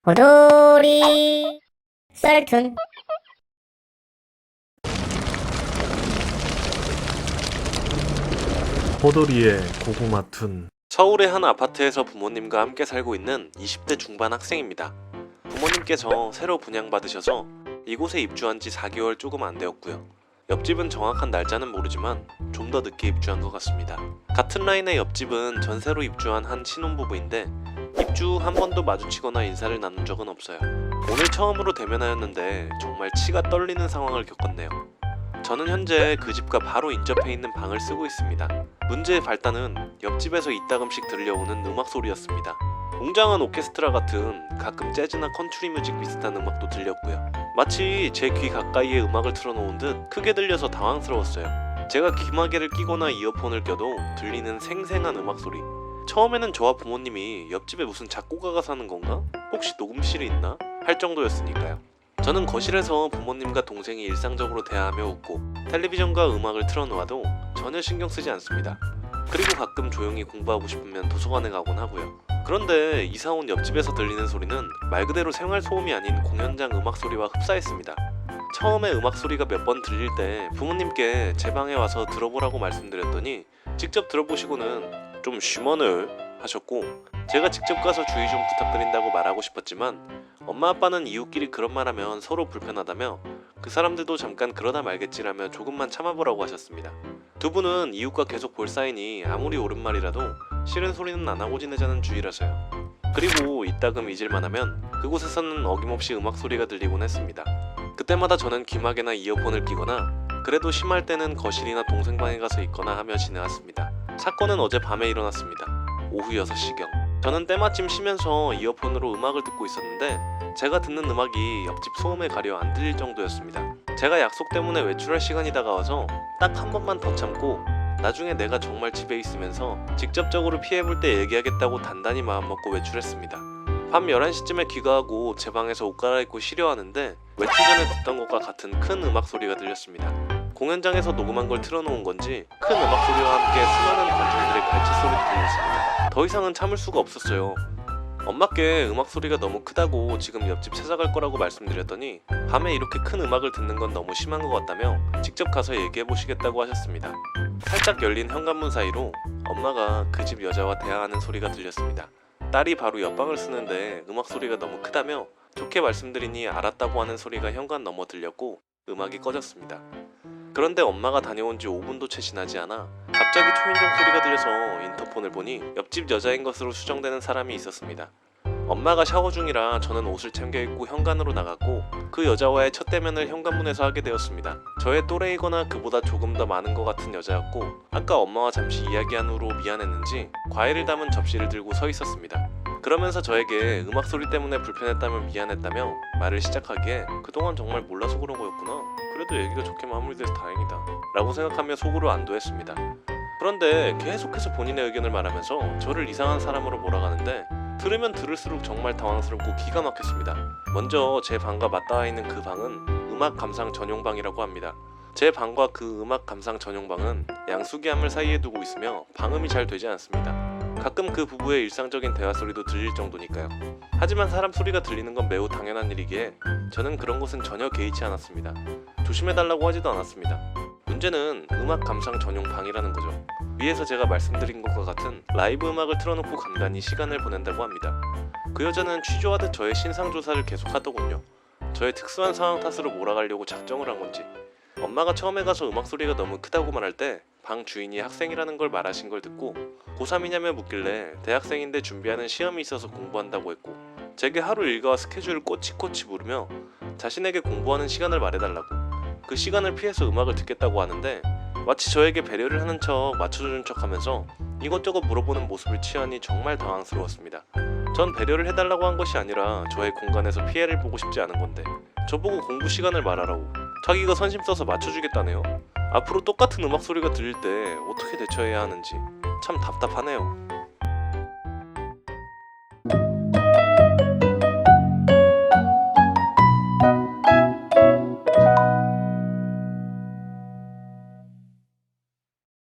호돌이 썰툰. 호돌이의 고구마툰. 서울의 한 아파트에서 부모님과 함께 살고 있는 20대 중반 학생입니다. 부모님께서 새로 분양받으셔서 이곳에 입주한 지 4개월 조금 안 되었고요. 옆집은 정확한 날짜는 모르지만 좀 더 늦게 입주한 것 같습니다. 같은 라인의 옆집은 전세로 입주한 한 신혼부부인데 입주 한 번도 마주치거나 인사를 나눈 적은 없어요. 오늘 처음으로 대면하였는데 정말 치가 떨리는 상황을 겪었네요. 저는 현재 그 집과 바로 인접해 있는 방을 쓰고 있습니다. 문제의 발단은 옆집에서 이따금씩 들려오는 음악 소리였습니다. 웅장한 오케스트라 같은 가끔 재즈나 컨트리 뮤직 비슷한 음악도 들렸고요. 마치 제 귀 가까이에 음악을 틀어놓은 듯 크게 들려서 당황스러웠어요. 제가 귀마개를 끼거나 이어폰을 껴도 들리는 생생한 음악 소리. 처음에는 저와 부모님이 옆집에 무슨 작곡가가 사는 건가? 혹시 녹음실이 있나? 할 정도였으니까요. 저는 거실에서 부모님과 동생이 일상적으로 대화하며 웃고 텔레비전과 음악을 틀어놓아도 전혀 신경 쓰지 않습니다. 그리고 가끔 조용히 공부하고 싶으면 도서관에 가곤 하고요. 그런데 이사온 옆집에서 들리는 소리는 말 그대로 생활 소음이 아닌 공연장 음악 소리와 흡사했습니다. 처음에 음악 소리가 몇 번 들릴 때 부모님께 제 방에 와서 들어보라고 말씀드렸더니 직접 들어보시고는 좀 심하네 하셨고, 제가 직접 가서 주의 좀 부탁드린다고 말하고 싶었지만 엄마 아빠는 이웃끼리 그런 말하면 서로 불편하다며 그 사람들도 잠깐 그러다 말겠지라며 조금만 참아보라고 하셨습니다. 두 분은 이웃과 계속 볼 사이니 아무리 옳은 말이라도 싫은 소리는 안 하고 지내자는 주의라서요. 그리고 이따금 잊을만 하면 그곳에서는 어김없이 음악 소리가 들리곤 했습니다. 그때마다 저는 귀마개나 이어폰을 끼거나 그래도 심할 때는 거실이나 동생 방에 가서 있거나 하며 지내왔습니다. 사건은 어제 밤에 일어났습니다. 오후 6시경. 저는 때마침 쉬면서 이어폰으로 음악을 듣고 있었는데 제가 듣는 음악이 옆집 소음에 가려 안 들릴 정도였습니다. 제가 약속 때문에 외출할 시간이 다가와서 딱 한 번만 더 참고 나중에 내가 정말 집에 있으면서 직접적으로 피해볼 때 얘기하겠다고 단단히 마음먹고 외출했습니다. 밤 11시쯤에 귀가하고 제 방에서 옷 갈아입고 쉬려하는데 외출 전에 듣던 것과 같은 큰 음악 소리가 들렸습니다. 공연장에서 녹음한 걸 틀어놓은 건지 큰 음악 소리와 함께 수많은 관중들의 갈치 소리도 들렸습니다. 더 이상은 참을 수가 없었어요. 엄마께 음악 소리가 너무 크다고 지금 옆집 찾아갈 거라고 말씀드렸더니 밤에 이렇게 큰 음악을 듣는 건 너무 심한 것 같다며 직접 가서 얘기해보시겠다고 하셨습니다. 살짝 열린 현관문 사이로 엄마가 그 집 여자와 대화하는 소리가 들렸습니다. 딸이 바로 옆방을 쓰는데 음악 소리가 너무 크다며 좋게 말씀드리니 알았다고 하는 소리가 현관 너머 들렸고 음악이 꺼졌습니다. 그런데 엄마가 다녀온 지 5분도 채 지나지 않아 갑자기 초인종 소리가 들려서 인터폰을 보니 옆집 여자인 것으로 추정되는 사람이 있었습니다. 엄마가 샤워 중이라 저는 옷을 챙겨 입고 현관으로 나갔고 그 여자와의 첫 대면을 현관문에서 하게 되었습니다. 저의 또래이거나 그보다 조금 더 많은 것 같은 여자였고 아까 엄마와 잠시 이야기한 후로 미안했는지 과일을 담은 접시를 들고 서 있었습니다. 그러면서 저에게 음악 소리 때문에 불편했다며 미안했다며 말을 시작하기에 그동안 정말 몰라서 그런 거였구나, 그래도 얘기가 좋게 마무리돼서 다행이다 라고 생각하며 속으로 안도했습니다. 그런데 계속해서 본인의 의견을 말하면서 저를 이상한 사람으로 몰아가는데 들으면 들을수록 정말 당황스럽고 기가 막혔습니다. 먼저 제 방과 맞닿아 있는 그 방은 음악 감상 전용방이라고 합니다. 제 방과 그 음악 감상 전용방은 양수기함을 사이에 두고 있으며 방음이 잘 되지 않습니다. 가끔 그 부부의 일상적인 대화 소리도 들릴 정도니까요. 하지만 사람 소리가 들리는 건 매우 당연한 일이기에 저는 그런 곳은 전혀 개의치 않았습니다. 조심해달라고 하지도 않았습니다. 문제는 음악 감상 전용 방이라는 거죠. 위에서 제가 말씀드린 것과 같은 라이브 음악을 틀어놓고 간간히 시간을 보낸다고 합니다. 그 여자는 취조하듯 저의 신상 조사를 계속하더군요. 저의 특수한 상황 탓으로 몰아가려고 작정을 한 건지. 엄마가 처음에 가서 음악 소리가 너무 크다고 말할 때 방 주인이 학생이라는 걸 말하신 걸 듣고 고3이냐며 묻길래 대학생인데 준비하는 시험이 있어서 공부한다고 했고, 제게 하루 일과와 스케줄을 꼬치꼬치 물으며 자신에게 공부하는 시간을 말해달라고, 그 시간을 피해서 음악을 듣겠다고 하는데 마치 저에게 배려를 하는 척 맞춰주는 척 하면서 이것저것 물어보는 모습을 취하니 정말 당황스러웠습니다. 전 배려를 해달라고 한 것이 아니라 저의 공간에서 피해를 보고 싶지 않은 건데 저보고 공부 시간을 말하라고, 자기가 선심 써서 맞춰주겠다네요. 앞으로 똑같은 음악 소리가 들릴 때 어떻게 대처해야 하는지 참 답답하네요.